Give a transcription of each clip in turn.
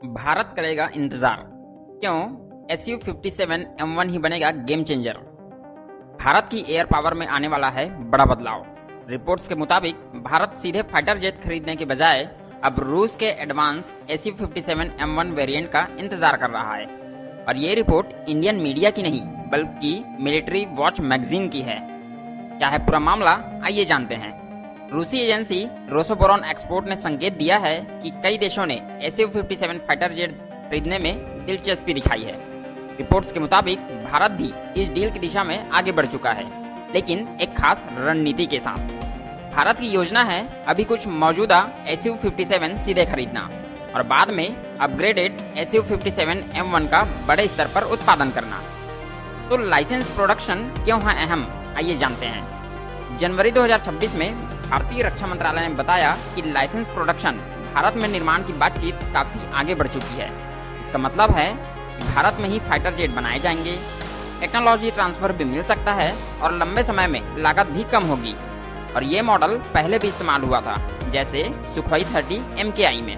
भारत करेगा इंतजार, क्यों Su-57M1 ही बनेगा गेम चेंजर। भारत की एयर पावर में आने वाला है बड़ा बदलाव। रिपोर्ट्स के मुताबिक भारत सीधे फाइटर जेट खरीदने के बजाय अब रूस के एडवांस Su-57M1 वेरिएंट का इंतजार कर रहा है। और ये रिपोर्ट इंडियन मीडिया की नहीं बल्कि मिलिट्री वॉच मैगजीन की है। क्या है पूरा मामला, आइए जानते हैं। रूसी एजेंसी रोसोबोरोन एक्सपोर्ट ने संकेत दिया है कि कई देशों ने Su-57 फाइटर जेट खरीदने में दिलचस्पी दिखाई है। रिपोर्ट्स के मुताबिक भारत भी इस डील की दिशा में आगे बढ़ चुका है, लेकिन एक खास रणनीति के साथ। भारत की योजना है अभी कुछ मौजूदा Su-57 सीधे खरीदना और बाद में अपग्रेडेड Su-57M1 का बड़े स्तर पर उत्पादन करना। तो लाइसेंस प्रोडक्शन क्यों है अहम, आइए जानते हैं। जनवरी 2026 में भारतीय रक्षा मंत्रालय ने बताया कि लाइसेंस प्रोडक्शन भारत में निर्माण की बातचीत काफी आगे बढ़ चुकी है। इसका मतलब है कि भारत में ही फाइटर जेट बनाए जाएंगे, टेक्नोलॉजी ट्रांसफर भी मिल सकता है और लंबे समय में लागत भी कम होगी। और ये मॉडल पहले भी इस्तेमाल हुआ था, जैसे सुखोई 30 MKI में।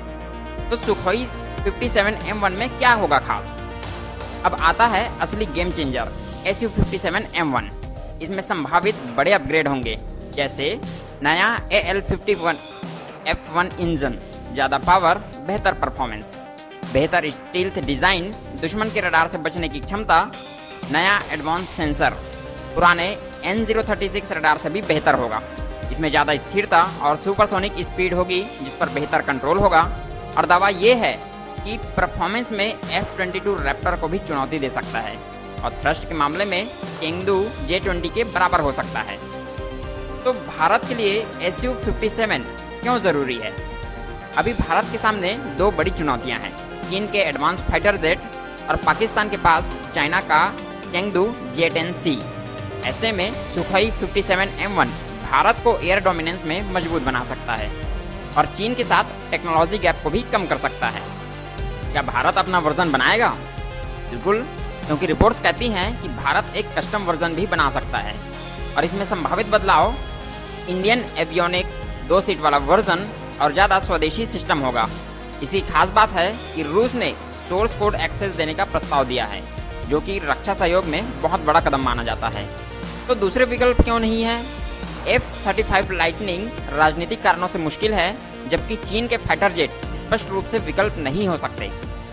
तो सुखोई 57M1 में क्या होगा खास? अब आता है असली गेम चेंजर Su-57M1। इसमें संभावित बड़े अपग्रेड होंगे, जैसे नया AL-51F1 इंजन, ज्यादा पावर, बेहतर परफॉर्मेंस, बेहतर स्टील्थ डिजाइन, दुश्मन के रडार से बचने की क्षमता, नया एडवांस सेंसर, पुराने N036 रडार से भी बेहतर होगा। इसमें ज्यादा स्थिरता और सुपरसोनिक स्पीड होगी, जिस पर बेहतर कंट्रोल होगा। और दावा यह है कि परफॉर्मेंस में F-22 रैप्टर को भी चुनौती दे सकता है और थ्रस्ट के मामले में चेंगडू J-20 के बराबर हो सकता है। तो भारत के लिए Su-57 क्यों जरूरी है? अभी भारत के सामने दो बड़ी चुनौतियां हैं, चीन के एडवांस फाइटर जेट और पाकिस्तान के पास चाइना का चेंगडू J-10C। ऐसे में सुखोई 57M1 भारत को एयर डोमिनेंस में मजबूत बना सकता है और चीन के साथ टेक्नोलॉजी गैप को भी कम कर सकता है। क्या भारत अपना वर्जन बनाएगा? बिल्कुल, क्योंकि रिपोर्ट्स कहती हैं कि भारत एक कस्टम वर्जन भी बना सकता है और इसमें संभावित बदलाव इंडियन एवियोनिक्स 2 सीट वाला वर्जन और ज़्यादा स्वदेशी सिस्टम होगा। इसी खास बात है कि रूस ने सोर्स कोड एक्सेस देने का प्रस्ताव दिया है, जो कि रक्षा सहयोग में बहुत बड़ा कदम माना जाता है। तो दूसरे विकल्प क्यों नहीं है? F-35 लाइटनिंग राजनीतिक कारणों से मुश्किल है, जबकि चीन के फाइटर जेट स्पष्ट रूप से विकल्प नहीं हो सकते।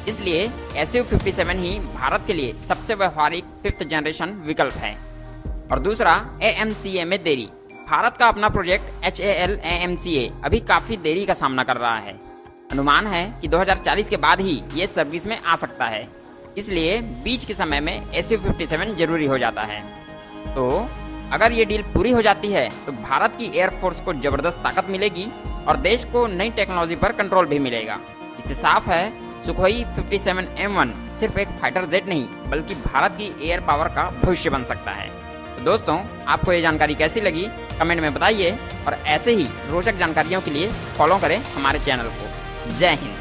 इसलिए Su-57 ही भारत के लिए सबसे व्यवहारिक 5th जनरेशन विकल्प है। और दूसरा, AMCA में देरी। भारत का अपना प्रोजेक्ट HAL AMCA अभी काफी देरी का सामना कर रहा है। अनुमान है कि 2040 के बाद ही ये सर्विस में आ सकता है। इसलिए बीच के समय में Su-57 जरूरी हो जाता है। तो अगर ये डील पूरी हो जाती है तो भारत की एयरफोर्स को जबरदस्त ताकत मिलेगी और देश को नई टेक्नोलॉजी पर कंट्रोल भी मिलेगा। इससे साफ है, सुखोई 57M1 सिर्फ एक फाइटर जेट नहीं बल्कि भारत की एयर पावर का भविष्य बन सकता है। तो दोस्तों, आपको ये जानकारी कैसी लगी कमेंट में बताइए और ऐसे ही रोचक जानकारियों के लिए फॉलो करें हमारे चैनल को। जय हिंद।